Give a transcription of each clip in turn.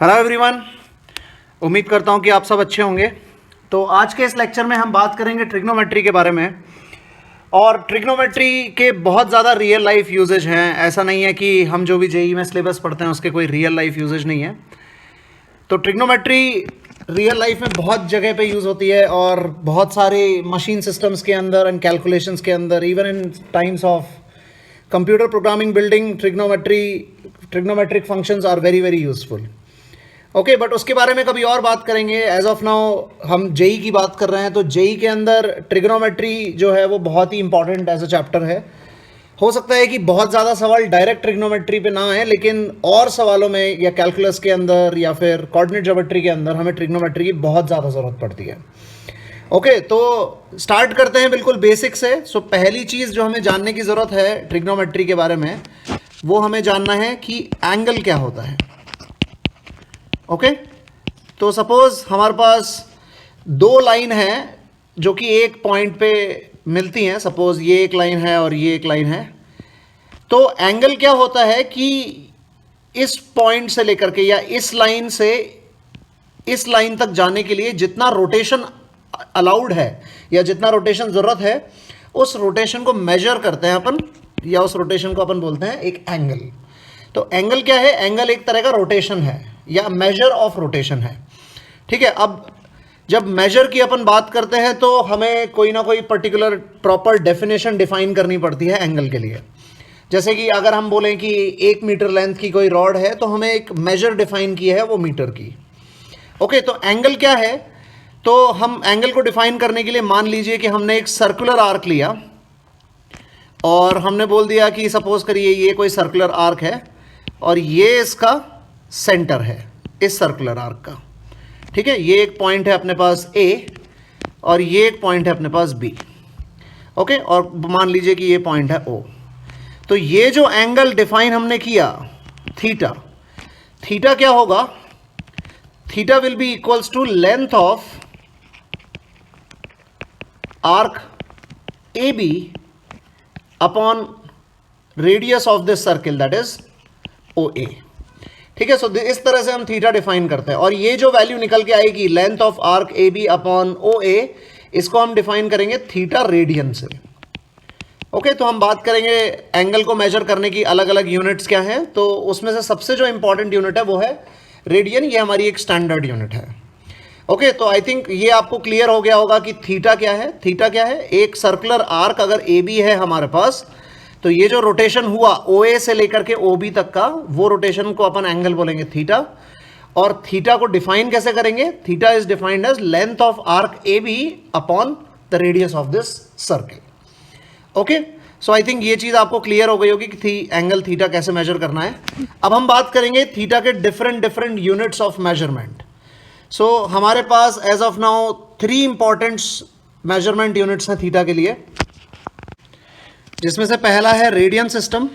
Hello everyone, उम्मीद करता हूँ कि आप सब अच्छे होंगे। तो आज के इस लेक्चर में हम बात करेंगे ट्रिग्नोमेट्री के बारे में। और ट्रिग्नोमेट्री के बहुत ज़्यादा रियल लाइफ यूजेज हैं। ऐसा नहीं है कि हम जो भी जेईई में सिलेबस पढ़ते हैं उसके कोई रियल लाइफ यूजेज नहीं है। तो ट्रिग्नोमेट्री रियल लाइफ में बहुत जगह पे यूज़ होती है और बहुत सारे मशीन सिस्टम्स के अंदर एंड कैलकुलेशंस के अंदर, even in times of computer programming building, trigonometric functions are very very useful. Okay, but उसके बारे में कभी और बात करेंगे। एज ऑफ नाउ हम जेई की बात कर रहे हैं, तो जेई के अंदर ट्रिग्नोमेट्री जो है वो बहुत ही इंपॉर्टेंट एज अ चैप्टर है। हो सकता है कि बहुत ज़्यादा सवाल डायरेक्ट ट्रिग्नोमेट्री पे ना आए, लेकिन और सवालों में या कैलकुलस के अंदर या फिर कोऑर्डिनेट ज्योमेट्री के अंदर हमें ट्रिग्नोमेट्री की बहुत ज़्यादा ज़रूरत पड़ती है। ओके, तो स्टार्ट करते हैं बिल्कुल बेसिक से। सो पहली चीज़ जो हमें जानने की ज़रूरत है ट्रिग्नोमेट्री के बारे में, वो हमें जानना है कि एंगल क्या होता है। ओके, तो सपोज हमारे पास दो लाइन है जो कि एक पॉइंट पे मिलती हैं। सपोज ये एक लाइन है और ये एक लाइन है। तो एंगल क्या होता है कि इस पॉइंट से लेकर के या इस लाइन से इस लाइन तक जाने के लिए जितना रोटेशन अलाउड है या जितना रोटेशन ज़रूरत है, उस रोटेशन को मेजर करते हैं अपन, या उस रोटेशन को अपन बोलते हैं एक एंगल। तो एंगल क्या है? एंगल एक तरह का रोटेशन है या मेजर ऑफ रोटेशन है। ठीक है, अब जब मेजर की अपन बात करते हैं तो हमें कोई ना कोई पर्टिकुलर प्रॉपर डेफिनेशन डिफाइन करनी पड़ती है एंगल के लिए। जैसे कि अगर हम बोलें कि 1 मीटर लेंथ की कोई रॉड है तो हमें एक मेजर डिफाइन की है वो मीटर की। ओके, तो एंगल क्या है? तो हम एंगल को डिफाइन करने के लिए मान लीजिए कि हमने एक सर्कुलर आर्क लिया और हमने बोल दिया कि सपोज करिए ये कोई सर्कुलर आर्क है और ये इसका सेंटर है इस सर्कुलर आर्क का। ठीक है, ये एक पॉइंट है अपने पास A और ये एक पॉइंट है अपने पास B। ओके, और मान लीजिए कि ये पॉइंट है O। तो ये जो एंगल डिफाइन हमने किया थीटा, थीटा क्या होगा? Theta will be equals to length of arc AB upon radius of this circle, that is OA। ठीक है, सो इस तरह से हम थीटा डिफाइन करते हैं और ये जो वैल्यू निकल के आएगी length of arc AB upon OA, इसको हम डिफाइन करेंगे थीटा रेडियन से। ओके, तो हम बात करेंगे एंगल को मेजर करने की अलग अलग यूनिट्स क्या है। तो उसमें से सबसे जो इंपॉर्टेंट यूनिट है वो है रेडियन। ये हमारी एक स्टैंडर्ड यूनिट है। ओके, तो आई थिंक ये आपको क्लियर हो गया होगा कि थीटा क्या है। थीटा क्या है? एक सर्कुलर आर्क अगर AB है हमारे पास, तो ये जो रोटेशन हुआ OA से लेकर के OB तक का, वो रोटेशन को अपन एंगल बोलेंगे थीटा। और थीटा को डिफाइन कैसे करेंगे? Theta is defined as length of arc AB upon the radius of this circle. Okay, so I think ये चीज आपको क्लियर हो गई होगी कि एंगल थीटा कैसे मेजर करना है। अब हम बात करेंगे थीटा के different units of measurement. So हमारे पास as of now 3 important measurement units हैं थीटा के लिए, जिसमें से पहला है रेडियन सिस्टम,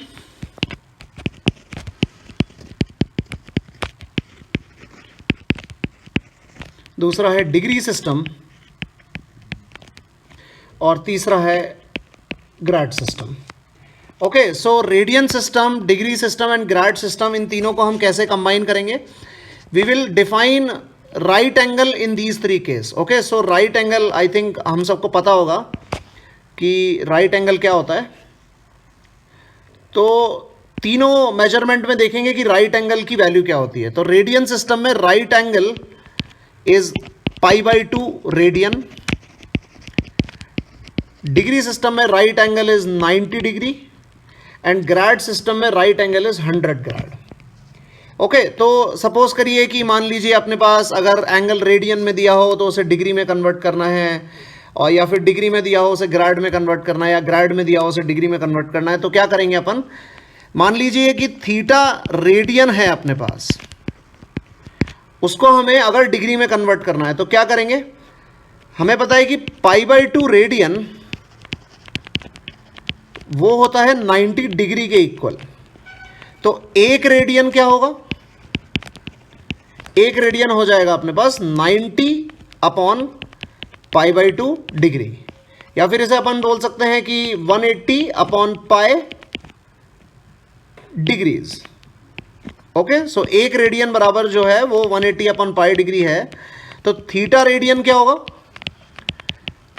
दूसरा है डिग्री सिस्टम और तीसरा है grade system. Okay, so radian system, degree system and grade system, इन तीनों को हम कैसे कंबाइन करेंगे? We will define right angle in these 3 case. Okay, so right angle I think हम सबको पता होगा कि राइट एंगल क्या होता है। तो तीनों मेजरमेंट में देखेंगे कि राइट एंगल की वैल्यू क्या होती है। तो रेडियन सिस्टम में right angle is π/2 radian. Degree system में right angle is 90 degree and grade system में right angle is 100 grade. Okay, तो सपोज करिए कि मान लीजिए अपने पास अगर एंगल रेडियन में दिया हो तो उसे डिग्री में कन्वर्ट करना है, और या फिर डिग्री में दिया हो उसे ग्रेड में कन्वर्ट करना है, या ग्रेड में दिया हो उसे डिग्री में कन्वर्ट करना है। तो क्या करेंगे अपन? मान लीजिए कि थीटा रेडियन है अपने पास, उसको हमें अगर डिग्री में कन्वर्ट करना है तो क्या करेंगे? हमें पता है कि π/2 रेडियन वो होता है 90 डिग्री के इक्वल। तो एक रेडियन क्या होगा? एक रेडियन हो जाएगा अपने पास 90 अपॉन π/2 डिग्री, या फिर इसे अपन बोल सकते हैं कि 180 अपॉन पाई डिग्रीज। ओके, सो 1 रेडियन बराबर जो है वो 180 अपॉन पाई डिग्री है। तो थीटा रेडियन क्या होगा?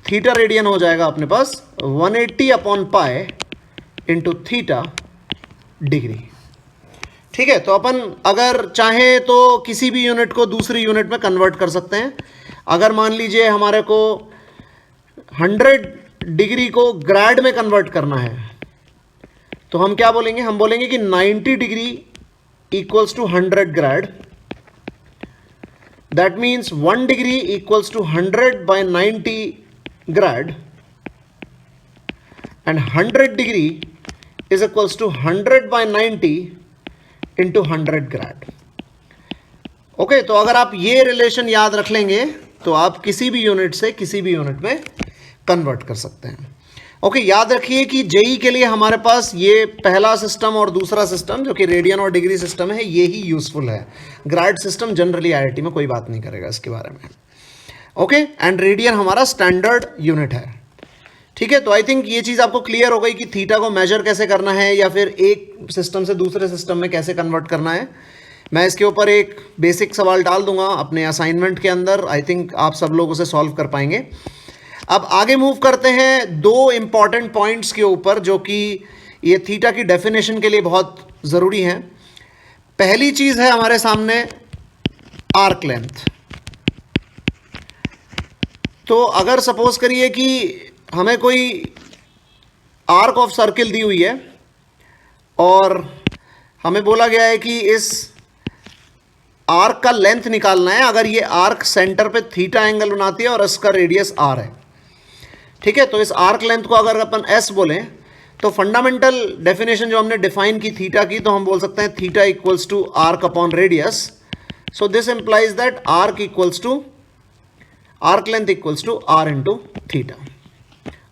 थीटा रेडियन हो जाएगा अपने पास 180 upon pi into theta degree. ठीक है, तो अपन अगर चाहें तो किसी भी यूनिट को दूसरी यूनिट में कन्वर्ट कर सकते हैं। अगर मान लीजिए हमारे को 100 डिग्री को ग्रेड में कन्वर्ट करना है तो हम क्या बोलेंगे? हम बोलेंगे कि 90 degree equals to 100 grade. That means 1 degree equals to 100 by 90 grade and 100 degree is equals to 100 by 90 into 100 grade. Okay, तो अगर आप ये रिलेशन याद रख लेंगे तो आप किसी भी यूनिट से किसी भी यूनिट में कन्वर्ट कर सकते हैं। ओके, याद रखिए कि जेई के लिए हमारे पास ये पहला सिस्टम और दूसरा सिस्टम जो कि रेडियन और डिग्री सिस्टम है ये ही यूजफुल है। ग्रेड सिस्टम जनरली आईआईटी में कोई बात नहीं करेगा इसके बारे में। ओके, एंड रेडियन हमारा स्टैंडर्ड यूनिट है। ठीक है, तो आई थिंक ये चीज़ आपको क्लियर हो गई कि थीटा को मेजर कैसे करना है या फिर एक सिस्टम से दूसरे सिस्टम में कैसे कन्वर्ट करना है। मैं इसके ऊपर एक बेसिक सवाल डाल दूंगा अपने असाइनमेंट के अंदर। आई थिंक आप सब लोग उसे सॉल्व कर पाएंगे। अब आगे मूव करते हैं 2 इंपॉर्टेंट पॉइंट्स के ऊपर जो कि ये थीटा की डेफिनेशन के लिए बहुत ज़रूरी हैं। पहली चीज़ है हमारे सामने आर्क लेंथ। तो अगर सपोज करिए कि हमें कोई आर्क ऑफ सर्किल दी हुई है और हमें बोला गया है कि इस आर्क का लेंथ निकालना है अगर ये आर्क सेंटर पे थीटा एंगल बनाती है और इसका रेडियस आर है। ठीक है, तो इस आर्क लेंथ को अगर अपन एस बोलें तो फंडामेंटल डेफिनेशन जो हमने डिफाइन की थीटा की तो हम बोल सकते हैं theta equals to arc upon radius. So this implies that arc equals to arc length equals to r into theta.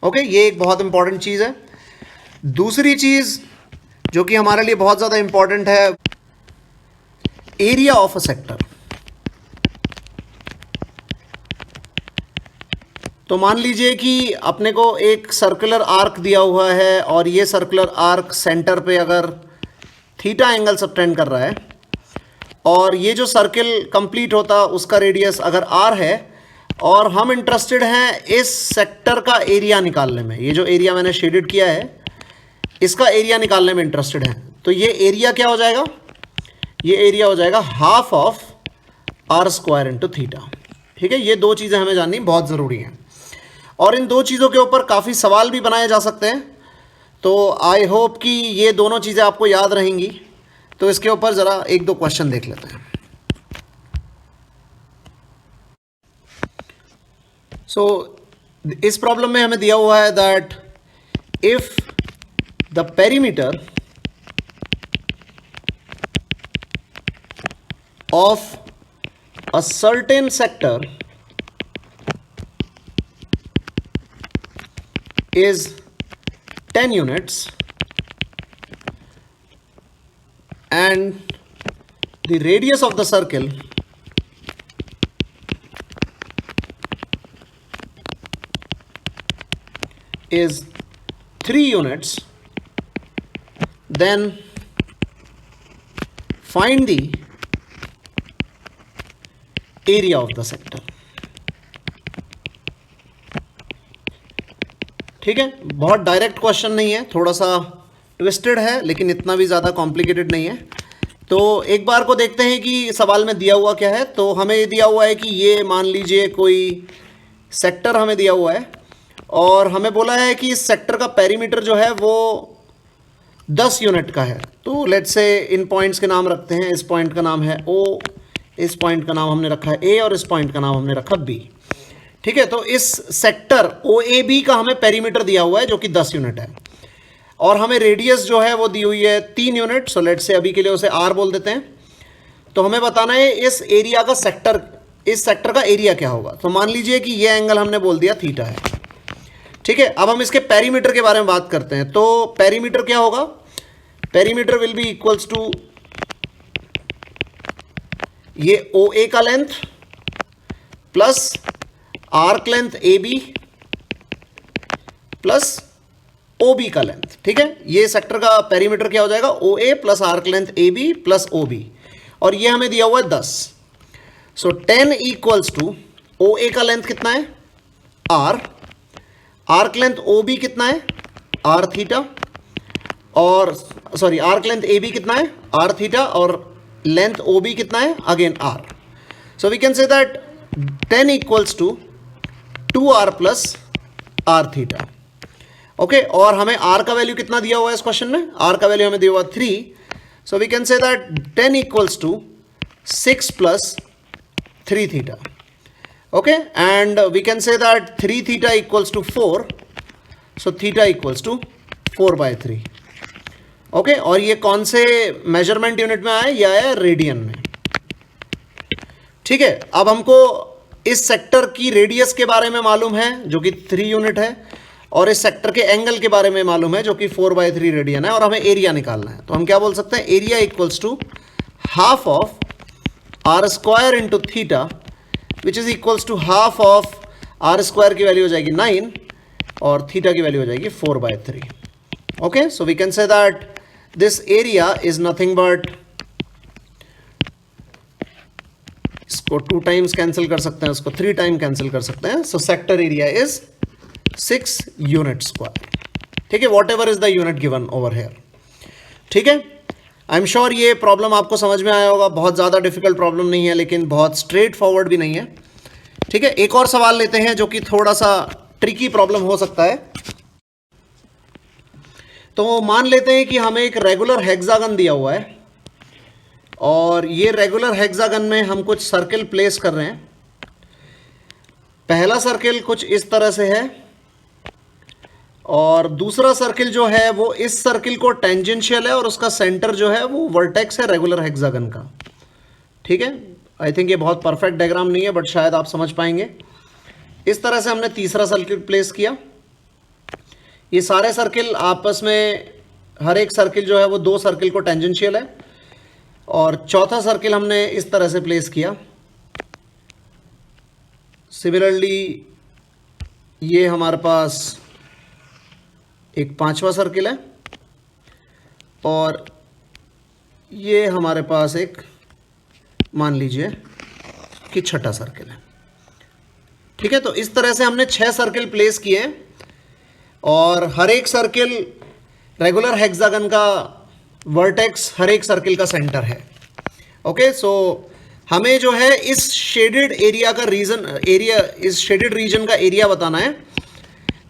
Okay, ये एक बहुत इंपॉर्टेंट चीज़ है। दूसरी चीज़ जो कि हमारे लिए बहुत ज़्यादा इंपॉर्टेंट है, एरिया ऑफ अ सेक्टर। तो मान लीजिए कि अपने को एक सर्कुलर आर्क दिया हुआ है और ये सर्कुलर आर्क सेंटर पे अगर थीटा एंगल सबटेंड कर रहा है और ये जो सर्किल कंप्लीट होता उसका रेडियस अगर आर है और हम इंटरेस्टेड हैं इस सेक्टर का एरिया निकालने में, ये जो एरिया मैंने शेडेड किया है इसका एरिया निकालने में इंटरेस्टेड हैं, तो ये एरिया क्या हो जाएगा? ये एरिया हो जाएगा half of r square into theta. ठीक है, ये 2 चीज़ें हमें जाननी बहुत ज़रूरी हैं और इन 2 चीज़ों के ऊपर काफ़ी सवाल भी बनाए जा सकते हैं। तो आई होप कि ये दोनों चीज़ें आपको याद रहेंगी। तो इसके ऊपर ज़रा 1-2 क्वेश्चन देख लेते हैं। सो इस प्रॉब्लम में हमें दिया हुआ है that if the perimeter of a certain sector is 10 units and the radius of the circle is 3 units, then find the area of the sector. ठीक है, बहुत डायरेक्ट क्वेश्चन नहीं है, थोड़ा सा ट्विस्टेड है लेकिन इतना भी ज़्यादा कॉम्प्लिकेटेड नहीं है। तो एक बार को देखते हैं कि सवाल में दिया हुआ क्या है। तो हमें ये दिया हुआ है कि ये मान लीजिए कोई सेक्टर हमें दिया हुआ है और हमें बोला है कि इस सेक्टर का पेरीमीटर जो है वो 10 यूनिट का है। तो लेट्स से इन पॉइंट्स के नाम रखते हैं। इस पॉइंट का नाम है ओ, इस पॉइंट का नाम हमने रखा है ए और इस पॉइंट का नाम हमने रखा बी। ठीक है, तो इस सेक्टर ओ ए बी का हमें पेरीमीटर दिया हुआ है जो कि 10 यूनिट है और हमें रेडियस जो है वो दी हुई है 3 यूनिट। सो लेट्स से अभी के लिए उसे आर बोल देते हैं। तो हमें बताना है इस एरिया का सेक्टर, इस सेक्टर का एरिया क्या होगा। तो मान लीजिए कि ये एंगल हमने बोल दिया थीटा है। ठीक है, अब हम इसके पेरीमीटर के बारे में बात करते हैं। तो पेरीमीटर क्या होगा? Perimeter will be equals to ये ओ ए का length plus arc length A B plus O B का लेंथ, ठीक है। ये सेक्टर का पेरीमीटर क्या हो जाएगा, O A plus arc length A B plus O B, और ये हमें दिया हुआ है 10। सो 10 इक्वल्स टू ओ ए का लेंथ कितना है, r, arc length O B कितना है, आर थीटा, और sorry arc length A B कितना है, आर थीटा, और लेंथ ओ बी कितना है, again r. So we can say that 10 equals to 2r plus r theta, okay. और हमें r का वैल्यू कितना दिया हुआ है इस क्वेश्चन में, r का वैल्यू हमें दिया हुआ 3। So we can say that 10 equals to 6 plus 3 theta, okay. And we can say that 3 theta equals to 4, so theta equals to 4/3, okay. और ये कौन से मेजरमेंट यूनिट में आया, यह आया रेडियन में, ठीक है। अब हमको इस सेक्टर की रेडियस के बारे में मालूम है जो कि 3 यूनिट है, और इस सेक्टर के एंगल के बारे में मालूम है जो कि 4/3 रेडियन है, और हमें एरिया निकालना है। तो हम क्या बोल सकते हैं, area equals to half of r square into theta, which is equals to half of r square की वैल्यू हो जाएगी 9 और थीटा की वैल्यू हो जाएगी 4/3, okay. So we can say that this area is nothing but, इसको 2 times cancel कर सकते हैं, उसको 3 टाइम कैंसिल कर सकते हैं। So sector area is 6 unit square, ठीक है, whatever is the unit given over here, ठीक है। आई एम श्योर ये प्रॉब्लम आपको समझ में आया होगा, बहुत ज़्यादा डिफिकल्ट प्रॉब्लम नहीं है, लेकिन बहुत स्ट्रेट फॉरवर्ड भी नहीं है, ठीक है। एक और सवाल लेते हैं जो कि थोड़ा सा ट्रिकी प्रॉब्लम हो सकता है। तो मान लेते हैं कि हमें एक रेगुलर हेक्सागन दिया हुआ है, और ये रेगुलर हेक्सागन में हम कुछ सर्किल प्लेस कर रहे हैं। पहला सर्किल कुछ इस तरह से है, और दूसरा सर्किल जो है वो इस सर्किल को टेंजेंशियल है, और उसका सेंटर जो है वो वर्टेक्स है रेगुलर हेक्सागन का, ठीक है। आई थिंक ये बहुत परफेक्ट डायग्राम नहीं है, बट शायद आप समझ पाएंगे। इस तरह से हमने तीसरा सर्किल प्लेस किया। ये सारे सर्किल आपस में, हर एक सर्किल जो है वो 2 सर्किल को टेंजेंशियल है, और चौथा सर्किल हमने इस तरह से प्लेस किया। सिमिलरली ये हमारे पास एक 5वां सर्किल है, और ये हमारे पास एक, मान लीजिए कि 6ठा सर्किल है, ठीक है। तो इस तरह से हमने 6 सर्किल प्लेस किए, और हर एक सर्किल रेगुलर हेक्सागन का वर्टेक्स हर एक सर्किल का सेंटर है, ओके। सो हमें जो है इस शेडेड एरिया का इस शेडेड रीजन का एरिया बताना है,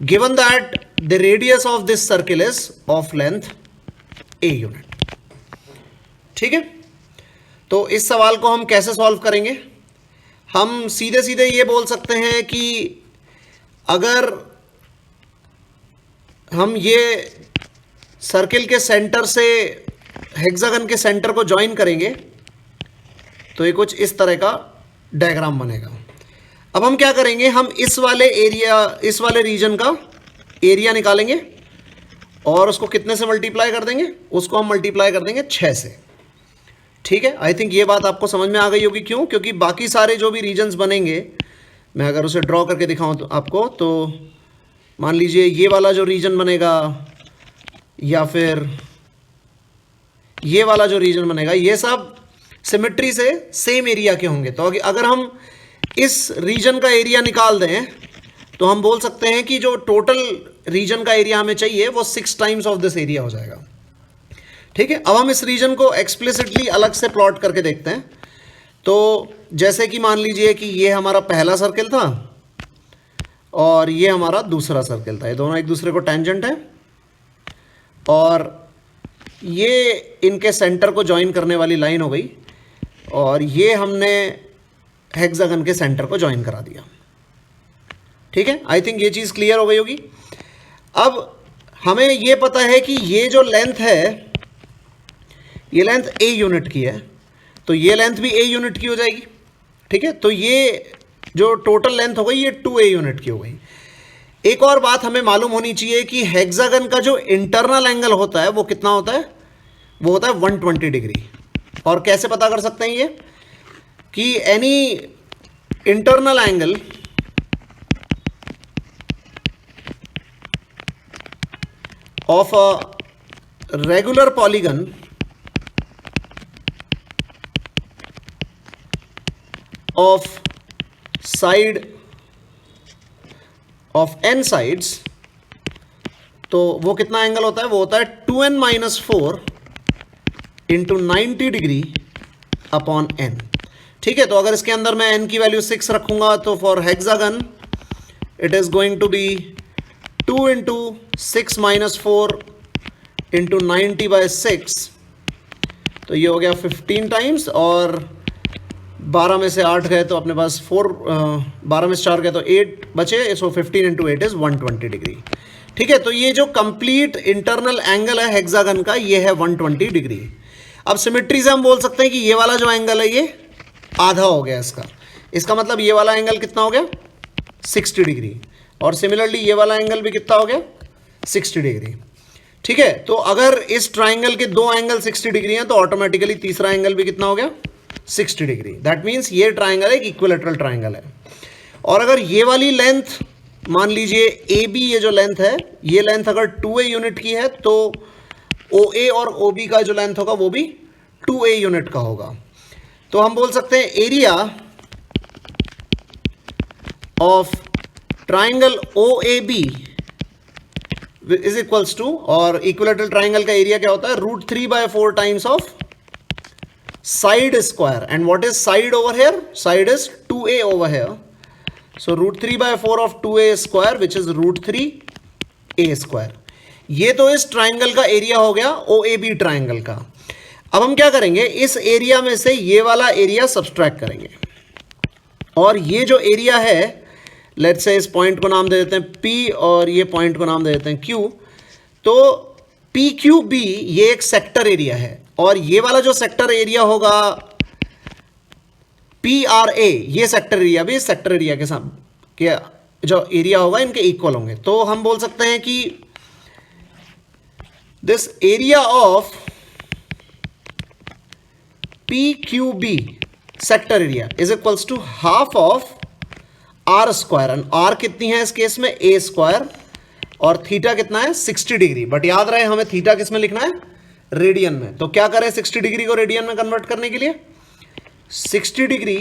given that the radius of this circle is of length a unit, ठीक है। तो इस सवाल को हम कैसे सॉल्व करेंगे, हम सीधे सीधे ये बोल सकते हैं कि अगर हम ये सर्किल के सेंटर से हेक्सागन के सेंटर को ज्वाइन करेंगे तो ये कुछ इस तरह का डायग्राम बनेगा। अब हम क्या करेंगे, हम इस वाले रीजन का एरिया निकालेंगे, और उसको कितने से मल्टीप्लाई कर देंगे, उसको हम मल्टीप्लाई कर देंगे 6 से, ठीक है। आई थिंक ये बात आपको समझ में आ गई होगी। क्यों? क्योंकि बाकी सारे जो भी रीजन्स बनेंगे, मैं अगर उसे ड्रॉ करके दिखाऊं तो आपको, तो मान लीजिए ये वाला जो रीजन बनेगा, या फिर ये वाला जो रीजन बनेगा, ये सब सिमेट्री से सेम एरिया के होंगे। तो अगर हम इस रीजन का एरिया निकाल दें तो हम बोल सकते हैं कि जो टोटल रीजन का एरिया हमें चाहिए वो 6 टाइम्स ऑफ दिस एरिया हो जाएगा, ठीक है। अब हम इस रीजन को एक्सप्लिसिटली अलग से प्लॉट करके देखते हैं। तो जैसे कि मान लीजिए कि ये हमारा पहला सर्किल था और ये हमारा दूसरा सर्किल था, ये दोनों एक दूसरे को टेंजेंट है, और ये इनके सेंटर को ज्वाइन करने वाली लाइन हो गई, और ये हमने हेक्सागन के सेंटर को ज्वाइन करा दिया, ठीक है। आई थिंक ये चीज़ क्लियर हो गई होगी। अब हमें ये पता है कि ये जो लेंथ है, ये लेंथ ए यूनिट की है, तो ये लेंथ भी ए यूनिट की हो जाएगी, ठीक है। तो ये जो टोटल लेंथ हो गई ये 2a यूनिट की हो गई। एक और बात हमें मालूम होनी चाहिए कि हेक्सागन का जो इंटरनल एंगल होता है वो कितना होता है, वो होता है 120 डिग्री। और कैसे पता कर सकते हैं ये, कि any internal angle of a regular polygon of side of n sides, तो वो कितना एंगल होता है? वो होता है 2n-4 into 90 degree upon n। ठीक है, तो अगर इसके अंदर मैं n की वैल्यू 6 रखूंगा तो for hexagon it is going to be 2 into 6-4 into 90/6, तो ये हो गया 15 टाइम्स, और 12 में से 8 गए तो अपने पास 12 में से 4 गए तो 8 बचे, सो 15 इंटू 8 इज 120 डिग्री। ठीक है, तो ये जो कंप्लीट इंटरनल एंगल है हेक्सागन का, ये है 120 डिग्री। अब सिमेट्री से हम बोल सकते हैं कि ये वाला जो एंगल है ये आधा हो गया इसका मतलब ये वाला एंगल कितना हो गया? 60 डिग्री, और सिमिलरली ये वाला एंगल भी कितना हो गया? 60 डिग्री। ठीक है, तो अगर इस ट्राइंगल के दो एंगल 60 डिग्री हैं तो ऑटोमेटिकली तीसरा एंगल भी कितना हो गया? 60 डिग्री। दैट मीन्स ये ट्राइंगल एक इक्विलेटरल ट्राइंगल है। और अगर ये वाली लेंथ मान लीजिए ए बी, ये जो लेंथ है, ये लेंथ अगर 2a यूनिट की है तो OA और OB का जो लेंथ होगा वो भी 2a यूनिट का होगा। तो हम बोल सकते हैं area of triangle OAB is equals to, और इक्विलेटरल ट्राइंगल का एरिया क्या होता है? √3/4 times of side square. And what is side over here? Side is 2a over here, so √3/4 of 2a square which is √3a square. ये तो इस triangle का area हो गया OAB ट्राइंगल का। अब हम क्या करेंगे? इस एरिया में से ये वाला एरिया सब्सट्रैक्ट करेंगे, और ये जो एरिया है, लेट्स से इस पॉइंट को नाम दे देते हैं P और ये पॉइंट को नाम दे देते हैं Q। तो PQB ये एक सेक्टर एरिया है, और ये वाला जो सेक्टर एरिया होगा PRA, ये सेक्टर एरिया भी इस सेक्टर एरिया के साथ के जो एरिया होगा इनके इक्वल होंगे। तो हम बोल सकते हैं कि this area of PQB sector area is equals to half of R square, and R कितनी है इस केस में? A स्क्वायर, और थीटा कितना है? 60 डिग्री। बट याद रहे हमें थीटा किस में लिखना है? रेडियन में। तो क्या करें 60 डिग्री को रेडियन में कन्वर्ट करने के लिए? 60 degree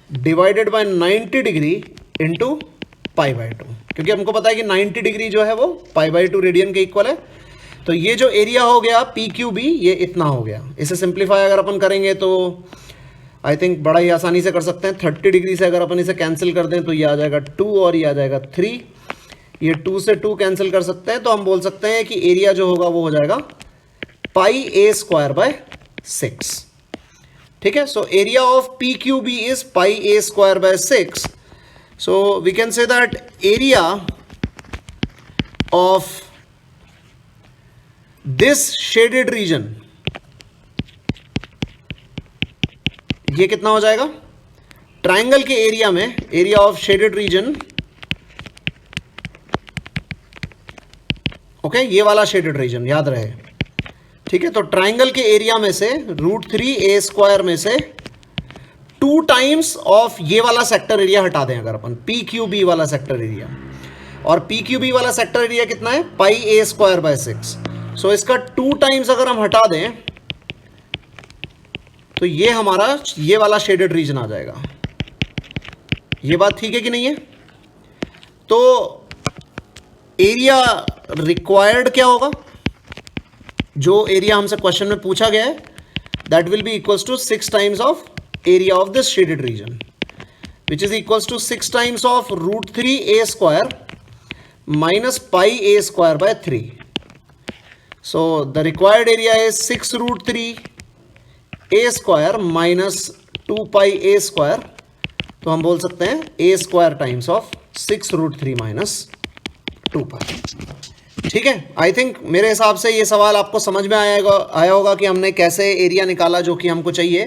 divided by 90 degree into π/2, क्योंकि हमको पता है कि 90 डिग्री जो है वो π/2 रेडियन के इक्वल है। तो ये जो एरिया हो गया PQB, ये इतना हो गया। इसे सिंप्लीफाई अगर अपन करेंगे तो आई थिंक बड़ा ही आसानी से कर सकते हैं। 30 डिग्री से अगर अपन इसे कैंसिल कर दें तो ये आ जाएगा 2 और ये आ जाएगा 3, ये 2 से 2 कैंसिल कर सकते हैं। तो हम बोल सकते हैं कि एरिया जो होगा वो हो जाएगा πa²/6। ठीक है, so area of PQB is πa²/6। So we can say that area of this shaded region, ये कितना हो जाएगा? ट्राइंगल के एरिया में, area of shaded region, okay, ये वाला शेडेड रीजन याद रहे। ठीक है, तो ट्राइंगल के एरिया में से √3a² में से 2 टाइम्स ऑफ ये वाला सेक्टर एरिया हटा दें अगर अपन, PQB वाला सेक्टर एरिया, और PQB वाला सेक्टर एरिया कितना है? πa²/6। सो इसका 2 टाइम्स अगर हम हटा दें तो ये हमारा ये वाला शेडेड रीजन आ जाएगा। ये बात ठीक है कि नहीं है? तो एरिया रिक्वायर्ड क्या होगा? जो एरिया हमसे क्वेश्चन में पूछा गया है, that will be equals to 6 times of area of this shaded region, which is equals to 6 times of √3a² minus πa²/3. So the required area is 6√3a² minus 2πa². तो हम बोल सकते हैं a² टाइम्स ऑफ 6√3 माइनस 2π। ठीक है, I think मेरे हिसाब से ये सवाल आपको समझ में आया होगा कि हमने कैसे एरिया निकाला जो कि हमको चाहिए।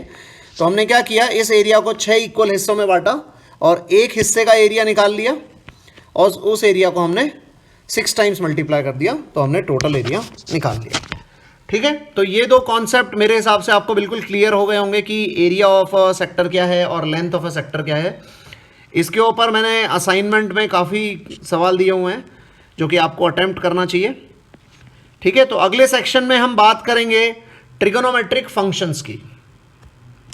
तो हमने क्या किया, इस एरिया को 6 इक्वल हिस्सों में बांटा और एक हिस्से का एरिया निकाल लिया और उस एरिया को हमने 6 टाइम्स मल्टीप्लाई कर दिया, तो हमने टोटल एरिया निकाल लिया। ठीक है, तो ये दो कॉन्सेप्ट मेरे हिसाब से आपको बिल्कुल क्लियर हो गए होंगे कि एरिया ऑफ अ सेक्टर क्या है और लेंथ ऑफ अ सेक्टर क्या है। इसके ऊपर मैंने असाइनमेंट में काफ़ी सवाल दिए हुए हैं जो कि आपको अटेम्प्ट करना चाहिए। ठीक है, तो अगले सेक्शन में हम बात करेंगे ट्रिगोनोमेट्रिक फंक्शंस की।